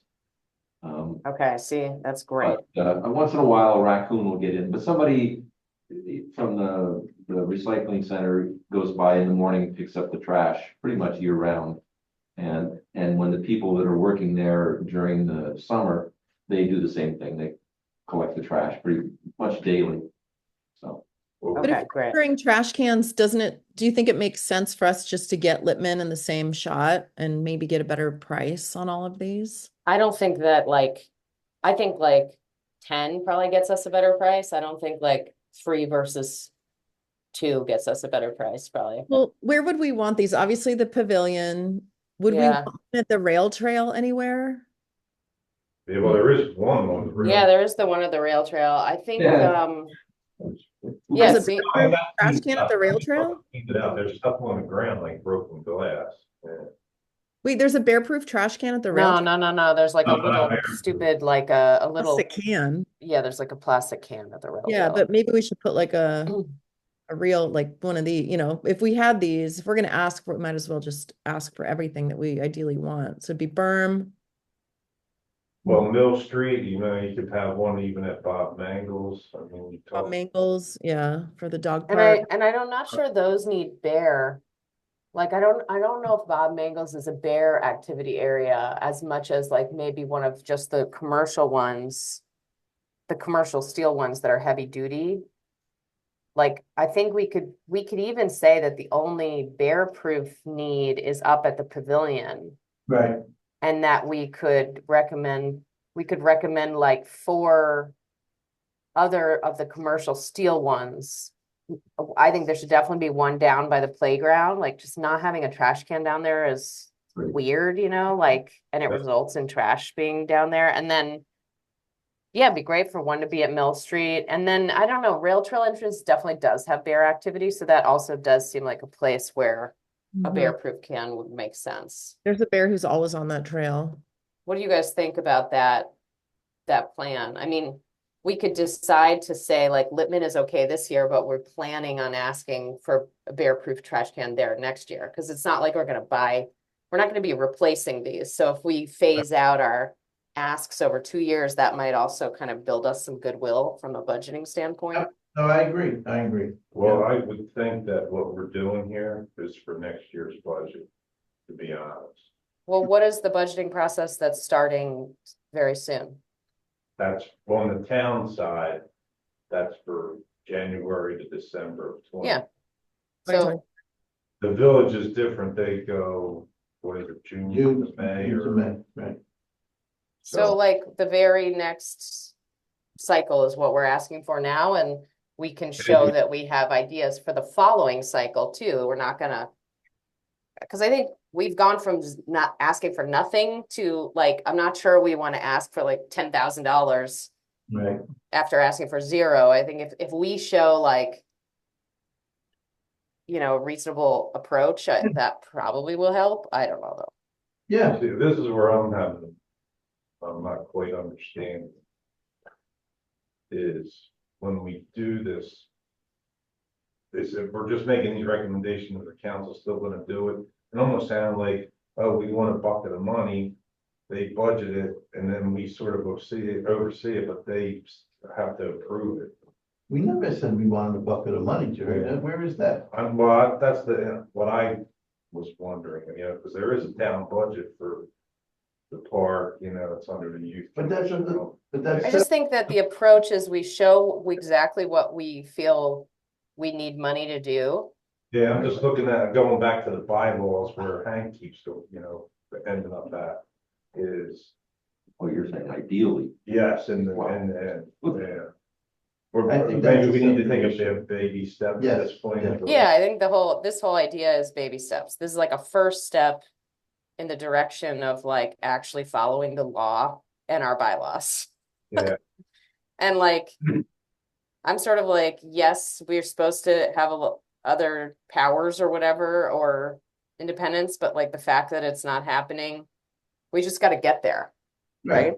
Okay, see, that's great. But, once in a while, a raccoon will get in, but somebody from the recycling center goes by in the morning and picks up the trash pretty much year round. And when the people that are working there during the summer, they do the same thing. They collect the trash pretty much daily. So, But Okay, if great. we're carrying trash cans, do you think it makes sense for us just to get Littman in the same shot and maybe get a better price on all of these? I don't think that I think like 10 probably gets us a better price. I don't think like 3 versus 2 gets us a better price, probably. Well, where would we want these? Obviously the pavilion. Would we Yeah. want it at the rail trail anywhere? Yeah, well, there is one on the real. Yeah, there is the one at the rail trail. I think, Yeah. yeah, There's a see, trash can at the rail trail? Cleaned it out. There's stuff on the ground like broken glass. Yeah. Wait, there's a bear-proof trash can at the rail? No, there's like a No, not little there. stupid, like a little, Plastic can. yeah, there's like a plastic can at the rail Yeah, wheel. but maybe we should put like a real, like one of the, if we had these, if we're gonna ask for it, might as well just ask for everything that we ideally want. So it'd be berm. Well, Mill Street, you could have one even at Bob Mangles. I mean, you Bob talk, Mangles, yeah, for the dog And park. I'm not sure those need bear. Like, I don't know if Bob Mangles is a bear activity area as much as like maybe one of just the commercial ones, the commercial steel ones that are heavy duty. Like, I think we could even say that the only bear proof need is up at the pavilion. Right, And that we could recommend like 4 other of the commercial steel ones. I think there should definitely be one down by the playground, like just not having a trash can down there is Right. weird, like, and it results in trash being down there. And then, yeah, it'd be great for one to be at Mill Street. And then, I don't know, Rail Trail entrance definitely does have bear activity. So that also does seem like a place where a Mhm. bear proof can would make sense. There's a bear who's always on that trail. What do you guys think about that plan? I mean, we could decide to say like Lippman is okay this year, but we're planning on asking for a bear-proof trash can there next year. Cause it's not like we're not gonna be replacing these. So if we phase out our asks over 2 years, that might also kind of build us some goodwill from a budgeting standpoint. Yep. no, I agree. well, I would think that what we're doing here is for next year's budget, to be honest. Well, what is the budgeting process that's starting very soon? That's on the town side, that's for January to December of 20. Yeah. Twenty So, The village is different, they go, what is it, June June, to May June to or? May, right. so like the very next cycle is what we're asking for now, and we can show that we have ideas for the following cycle too. We're not gonna, because I think we've gone from not asking for nothing to like, I'm not sure we want to ask for like $10,000 Right, after asking for 0. I think if we show like, a reasonable approach, that probably will help. I don't know though. yeah, See, this is where I'm not quite understanding. Is when we do this. If we're just making these recommendations, the council's still gonna do it. It almost sounds like, oh, we want a bucket of money. They budget it and then we sort of oversee it, but they have to approve it. we never said we wanted a bucket of money, Jerry, where is that? Well, that's what I was wondering, because there is a town budget for the park, it's under the youth. But that's But that's. I just think that the approach is we show exactly what we feel we need money to do. Yeah, I'm just looking at, going back to the bylaws where Hank keeps, ending up at is, Oh, you're saying ideally. yes, and, Wow. yeah. Or I think maybe that's we need to a take separate a baby step at Yes, this point. yeah. Yeah, I think this whole idea is baby steps. This is like a first step in the direction of like actually following the law and our bylaws. Yeah, And like, I'm sort of like, yes, we're supposed to have other powers or whatever, or independence, but like the fact that it's not happening, we just got to get there, right?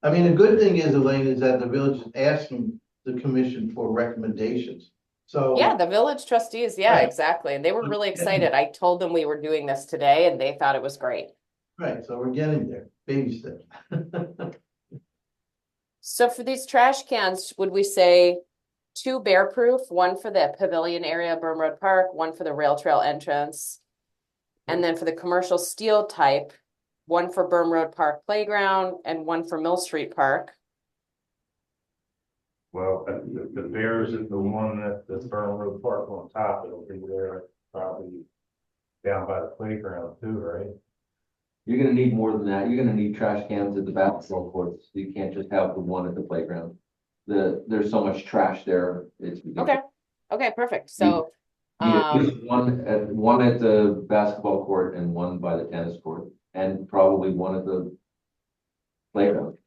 I mean, the good thing is, Elaine, is that the village is asking the commission for recommendations. So. Yeah, the village trustees, yeah, Right. exactly. And they were really excited. I told them we were doing this today and they thought it was great. Right, so we're getting there, baby steps. So for these trash cans, would we say 2 bear proof, 1 for the pavilion area, Burn Road Park, 1 for the rail trail entrance? And then for the commercial steel type, 1 for Burn Road Park playground and 1 for Mill Street Park. well, the Bears is the one that the Burn Road Park on top, it'll be there probably down by the playground too, right? You're gonna need more than that. You're gonna need trash cans at the basketball courts. You can't just have the one at the playground. There's so much trash there. It's ridiculous. Okay, perfect. So, You need at least one at the basketball court and one by the tennis court, and probably one at the playground.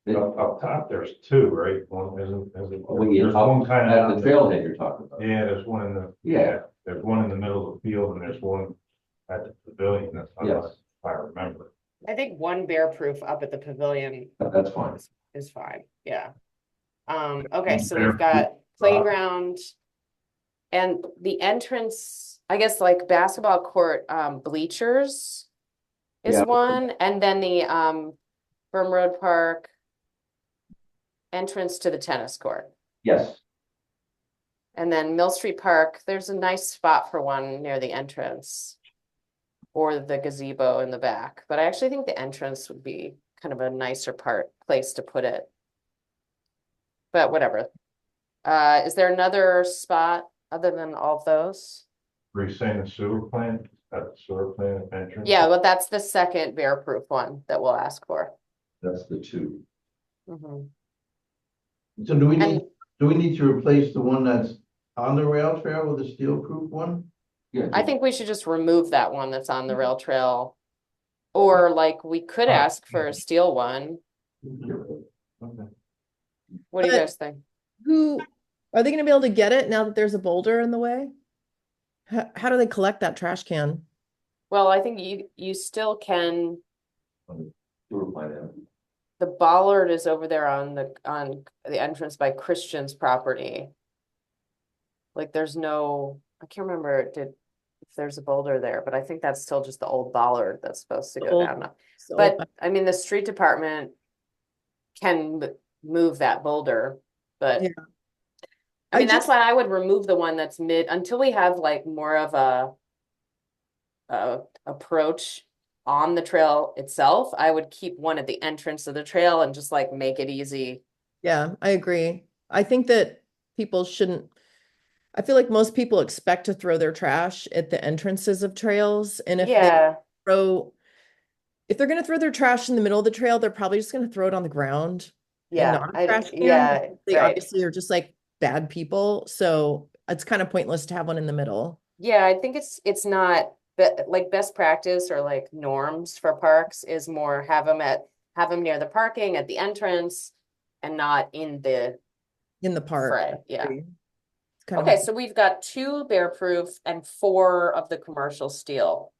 Up top, there's 2, right? One isn't, Well, yeah, there's one kind of. At the trailhead you're talking about. Yeah, there's one in the. Yeah. There's one in the middle of the field and there's one at the pavilion. That's not Yes. us. I remember. I think one bear proof up at the pavilion That's fine. is fine, yeah. Okay, One so we've bear-proof got spot. playground. And the entrance, I guess like basketball court, bleachers is Yeah. one, and then the, Burn Road Park entrance to the tennis court. Yes, And then Mill Street Park, there's a nice spot for one near the entrance. Or the gazebo in the back, but I actually think the entrance would be kind of a nicer place to put it. But whatever. Is there another spot other than all of those? Were you saying the sewer plant, at the sewer plant entrance? Yeah, well, that's the second bear-proof one that we'll ask for. that's the two. Mhm. So do we And need to replace the one that's on the rail trail with a steel proof one? Yeah. I think we should just remove that one that's on the rail trail. Or like, we could ask for a steel one. Okay. What do you But- guys think? Who, are they gonna be able to get it now that there's a boulder in the way? How do they collect that trash can? Well, I think you still can, Sewer plant end. the bollard is over there on the entrance by Christian's property. Like there's no, I can't remember if there's a boulder there, but I think that's still just the old bollard that's supposed to The go old- down. So, But I mean, the street department can move that boulder, but Yeah. I I mean, that's just- why I would remove the one that's until we have like more of a approach on the trail itself. I would keep one at the entrance of the trail and just like make it easy. yeah, I agree. I think that people shouldn't, I feel like most people expect to throw their trash at the entrances of trails, and if they Yeah, if they're gonna throw their trash in the middle of the trail, they're probably just gonna throw it on the ground. and yeah, not a trash can. yeah, They right. obviously are just like bad people, so it's kind of pointless to have one in the middle. Yeah, I think it's not like best practice or like norms for parks is more have them near the parking at the entrance and not in the In the park. fray. Yeah. Agree. It's kind of Okay, like- so we've got 2 bear proof and 4 of the commercial steel.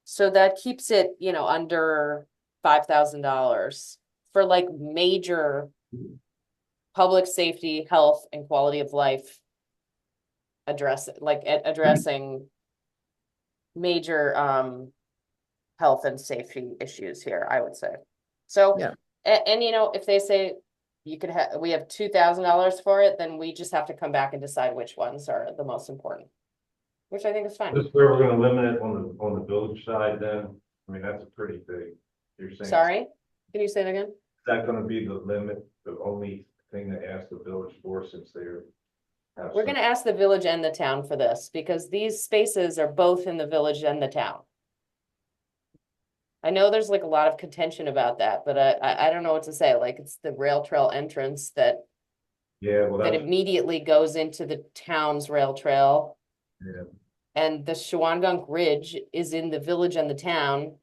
So that keeps it, under $5,000 for like major public safety, health, and quality of life addressing major health and safety issues here, I would say. So, Yeah. and if they say we have $2,000 for it, then we just have to come back and decide which ones are the most important. Which I think is fine. This is where we're gonna limit it on the village side then, I mean, that's a pretty big, you're saying. Sorry, can you say it again? Is that gonna be the limit, the only thing to ask the village for since they're. We're gonna ask the village and the town for this, because these spaces are both in the village and the town. I know there's like a lot of contention about that, but I don't know what to say, like, it's the rail trail entrance that Yeah, well, that's, immediately goes into the town's rail trail. yeah, And the Shawangunk Ridge is in the village and the town.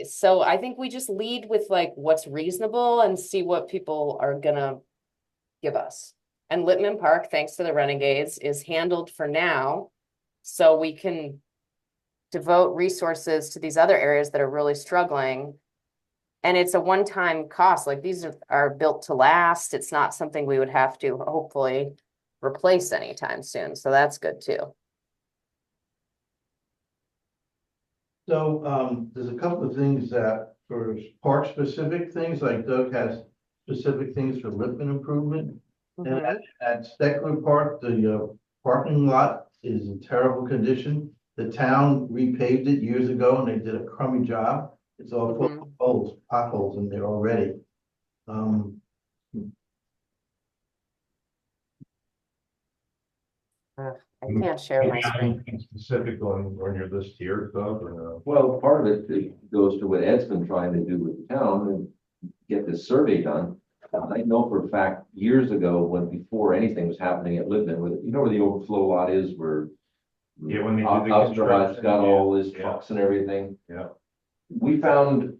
So I think we just lead with like what's reasonable and see what people are gonna give us. And Littman Park, thanks to the Renegades, is handled for now. So we can devote resources to these other areas that are really struggling. And it's a one-time cost, like these are built to last. It's not something we would have to hopefully replace anytime soon. So that's good too. So, there's a couple of things that for park specific things, like Doug has specific things for Lippman improvement. And Mhm. at Steckler Park, the parking lot is in terrible condition. The town repaved it years ago and they did a crummy job. It's all full of holes, potholes in there already. I can't share my screen. anything specific on your list here, Doug, or no? Well, part of it goes to what Ed's been trying to do with the town and get this survey done. I know for a fact, years ago, before anything was happening at Lippman, where the overflow lot is, where Yeah, when they did the Osterhout's construction, got all his yeah. trucks and everything. Yeah. We found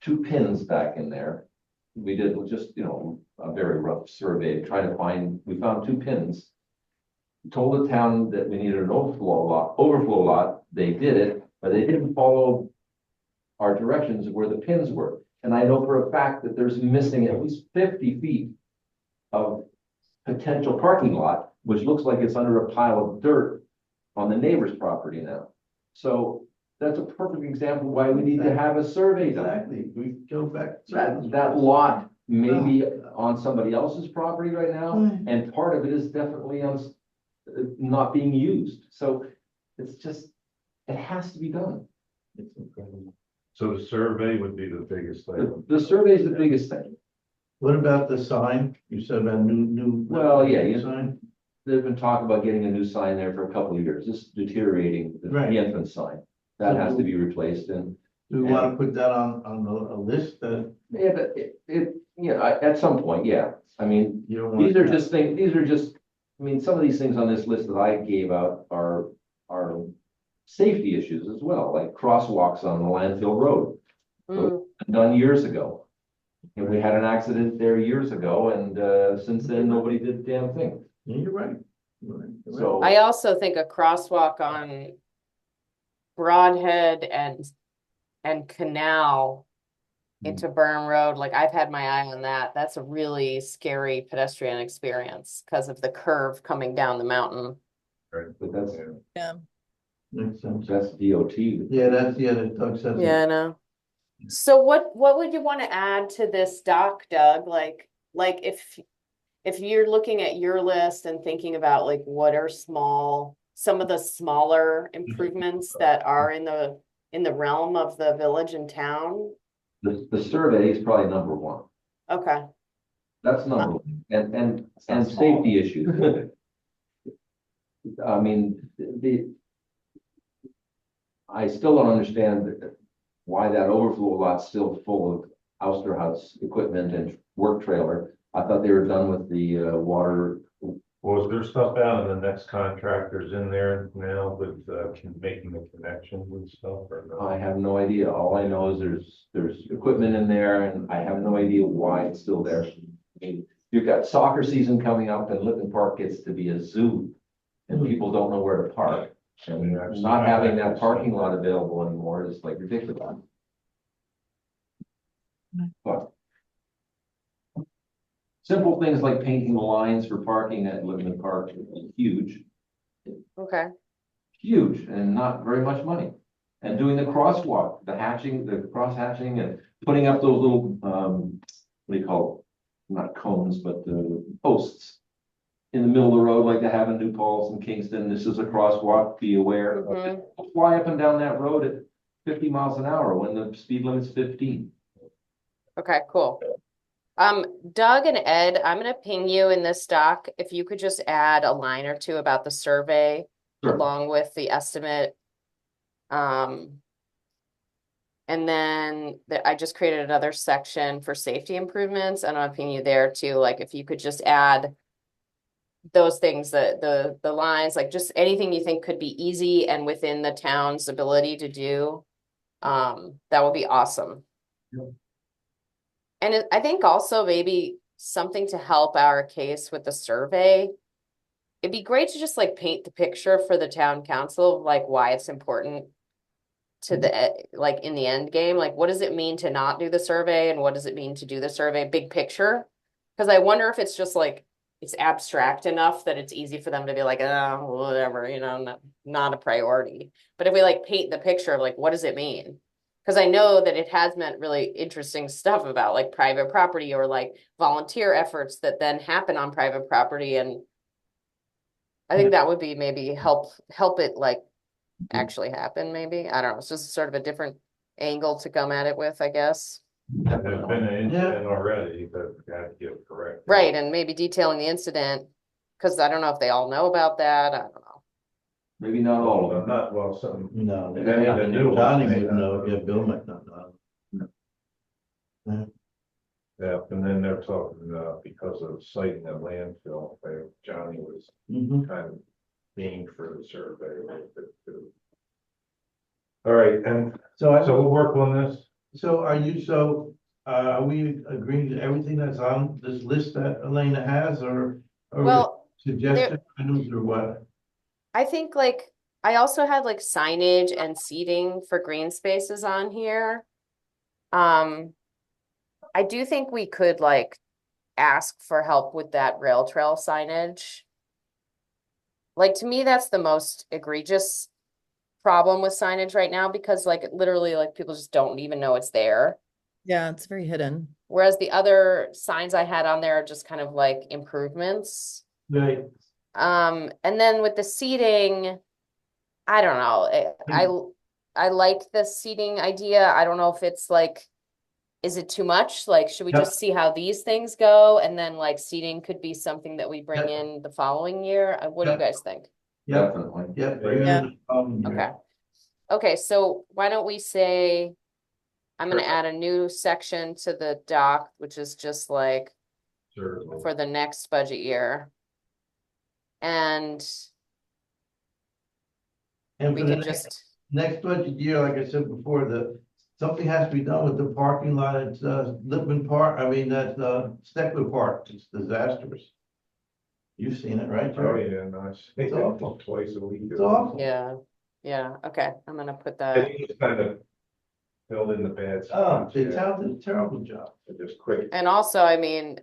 2 pins back in there. We did just, a very rough survey, trying to find, we found 2 pins. Told the town that we needed an overflow lot, they did it, but they didn't follow our directions of where the pins were. And I know for a fact that there's missing at least 50 feet of potential parking lot, which looks like it's under a pile of dirt on the neighbor's property now. So that's a perfect example why we need to have a survey done. Exactly, we go back. to- That lot may be on somebody else's property right now, Mm. and part of it is definitely on, not being used. So it's just, it has to be done. It's incredible. So the survey would be the biggest thing. The survey is the biggest thing. What about the sign? You said about new. Well, yeah, you- Sign? There's been talk about getting a new sign there for a couple of years. It's deteriorating, Right. the entrance sign. That has to be replaced, and Do we want to put that on a list that yeah, but at some point, yeah. I mean, you don't want? these are just things, I mean, some of these things on this list that I gave out are safety issues as well, like crosswalks on the landfill road, Mm, done years ago. And we had an accident there years ago, and since then, nobody did a damn thing. Yeah, you're right. You're right. You're right. So I also think a crosswalk on Broadhead and Canal into Burn Road, like I've had my eye on that. That's a really scary pedestrian experience because of the curve coming down the mountain. but that's Yeah. Makes sense. DOT. Yeah, that Doug says. Yeah, I know. So what would you want to add to this doc, Doug? Like if you're looking at your list and thinking about like what are some of the smaller improvements that are in the realm of the village and town? The survey is probably number one. Okay, That's number one, and not small. safety issues. I mean, I still don't understand why that overflow lot's still full of Ouster House equipment and work trailer. I thought they were done with the water. Was there stuff out and the next contractors in there now with making the connections and stuff or no? I have no idea. All I know is there's equipment in there, and I have no idea why it's still there. I mean, you've got soccer season coming up, and Lippin Park gets to be a zoo, and people don't know where to park. And not having that parking lot available anymore is like ridiculous. But simple things like painting the lines for parking at Lippin Park is huge, okay. huge, and not very much money. And doing the crosswalk, the cross hatching, and putting up those little, what do you call it? Not cones, but posts in the middle of the road, like they have in New Paltz and Kingston. This is a crosswalk, be aware. Mhm. Fly up and down that road at 50 miles an hour when the speed limit's 15. Okay, cool. Doug and Ed, I'm gonna ping you in this doc. If you could just add a line or two about the survey Sure. along with the estimate. And then I just created another section for safety improvements, and I'll ping you there too. Like if you could just add those things, the lines, like just anything you think could be easy and within the town's ability to do. That would be awesome. Yep. And I think also maybe something to help our case with the survey. It'd be great to just like paint the picture for the town council of like why it's important to the like in the end game. Like what does it mean to not do the survey and what does it mean to do the survey, big picture? Because I wonder if it's just like it's abstract enough that it's easy for them to be like, oh, whatever, you know, not a priority. But if we like paint the picture of like what does it mean? Because I know that it has meant really interesting stuff about like private property or like volunteer efforts that then happen on private property. And I think that would be maybe help it like actually happen, maybe. I don't know. It's just sort of a different angle to come at it with, I guess. There's been an incident already that got to get corrected. Right, and maybe detailing the incident, because I don't know if they all know about that. I don't know. Maybe not all of them. Not, well, some, No. Any of the new ones Johnny may would not know, know. yeah, Bill might not know. yeah, and then they're talking, because of citing a landfill, Johnny was Mhm. kind of being for the survey a little bit too. All right, and So so we'll work on this. are we agreeing to everything that's on this list that Elena has or Well, suggested items or what? I think like I also had like signage and seating for green spaces on here. I do think we could like ask for help with that rail trail signage. Like, to me, that's the most egregious problem with signage right now, because like literally like people just don't even know it's there. Yeah, it's very hidden. Whereas the other signs I had on there are just kind of like improvements. Right. And then with the seating, I don't know. I like the seating idea. I don't know if it's like, is it too much? Like, should we Yeah. just see how these things go? And then like seating could be something that we bring Yeah. in the following year. What do you Yeah. guys think? Yep, Definitely. yep. Yeah. Okay. Okay, so why don't we say, I'm gonna add a new section to the doc, which is just like Sure. for the next budget year. And And we for the can next, just, next budget year, like I said before, something has to be done with the parking lot at, Lippman Park, I mean, that's, Steckler Park, it's disastrous. You've seen it, right, Oh, Jerry? yeah, nice. It's awful. Twice a week. It's awful. yeah, okay, I'm gonna put And that. you just kind of filled in the bad Oh, spots. they yeah. did a terrible job. Just quick. And also, I mean,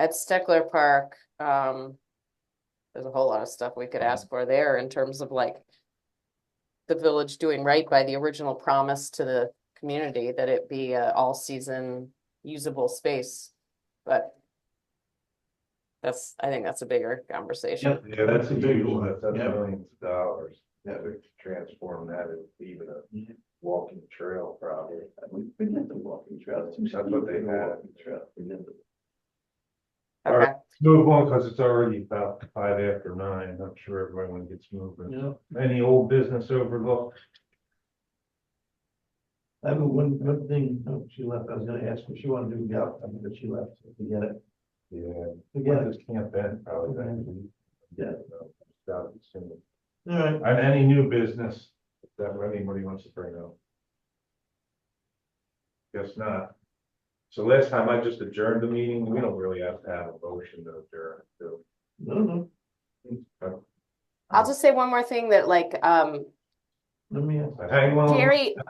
at Steckler Park, there's a whole lot of stuff we could ask for there in terms of like the village doing right by the original promise to the community that it be a all-season usable space. But I think that's a bigger conversation. Yep. Yeah, that's a big Huge. one. That's Yep. millions of dollars. That would transform that into even a walking trail probably. We forget the walking trail. It's too That's what they steep, the had. walking trail. Forget it. All Okay, right. Move on, because it's already about 5 after 9. I'm sure everyone gets moving. Yeah. Any old business overlooked? I have one thing, oh, she left, I was gonna ask her, she wanted to do gout, but she left, so forget it. Yeah. Forget it. Just can't bend probably that week. Yeah. Stop it soon. All right, And any new business that anybody wants to bring up? Guess not. So last time I just adjourned the meeting. We don't really have to have a motion to adjourn. So, no, I'll just say one more thing that like, let me ask. hang on.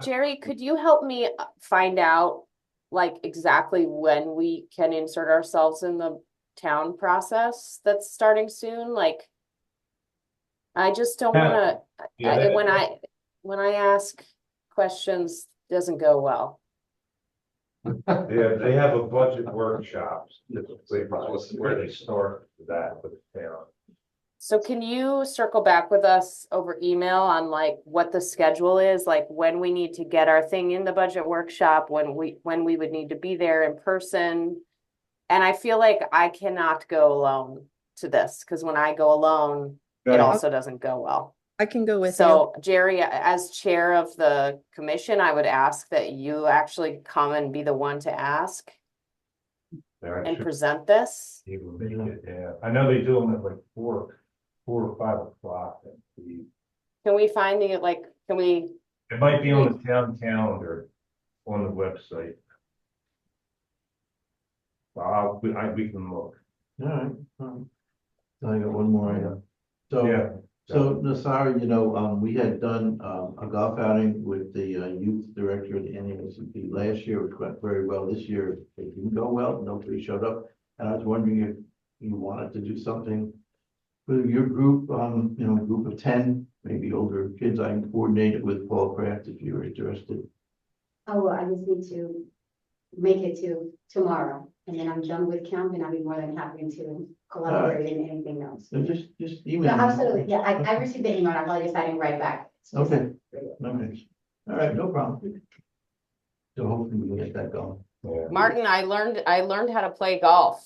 Jerry, could you help me find out like exactly when we can insert ourselves in the town process that's starting soon? Like, I just don't Yeah. wanna, Yeah, when I ask questions, doesn't go well. they have a budget workshops. Typically, where they start that with the town. So can you circle back with us over email on like what the schedule is, like when we need to get our thing in the budget workshop, when we would need to be there in person? And I feel like I cannot go alone to this, because when I go alone, it Okay. also doesn't go well. I can go with you. So Jerry, as chair of the commission, I would ask that you actually come and be the one to ask There, I and should present this. even make it, yeah. I know they do them at like 4 or 5 o'clock. Can we find the, like, can we, It might be on the town calendar on the website. We can look. All right. I got one more item. So, Yeah. so Nassar, we had done, a golf outing with the, youth director of the NASCP last year, which went very well. This year, it didn't go well. Nobody showed up. And I was wondering if you wanted to do something with your group, group of 10, maybe older kids. I can coordinate it with Paul Kraft if you're interested. Oh, well, I just need to make it to tomorrow, and then I'm done with camp, and I'll be more than happy to collaborate in anything else. So just email. Yeah, me. absolutely, yeah, I received the email, I probably just hadn't right back. Okay. Okay. All right, no problem. So hopefully we can get that going. Yeah. Martin, I learned how to play golf.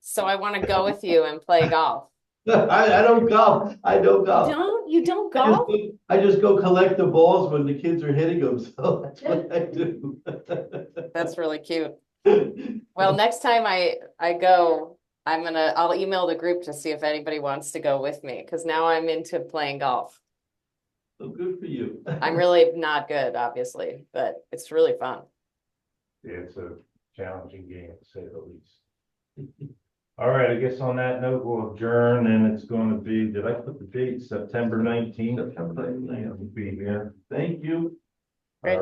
So I want to go with you and play golf. I don't golf. I don't golf. You don't golf? I just go collect the balls when the kids are hitting them, so that's what I do. That's really cute. Well, next time I go, I'll email the group to see if anybody wants to go with me, because now I'm into playing golf. So good for you. I'm really not good, obviously, but it's really fun. Yeah, it's a challenging game to say the least. All right, I guess on that note, we'll adjourn and it's going to be, did I put the date, September 19th? September 19th. We'll be here. Thank you. Great.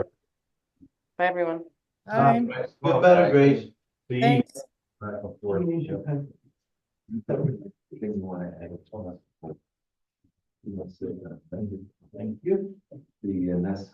Bye, everyone. Bye. Feel better, Grace. See you. Thanks. Back and forth. Thing you wanna add on us. You want to say that? Thank you. Thank you. The, and that's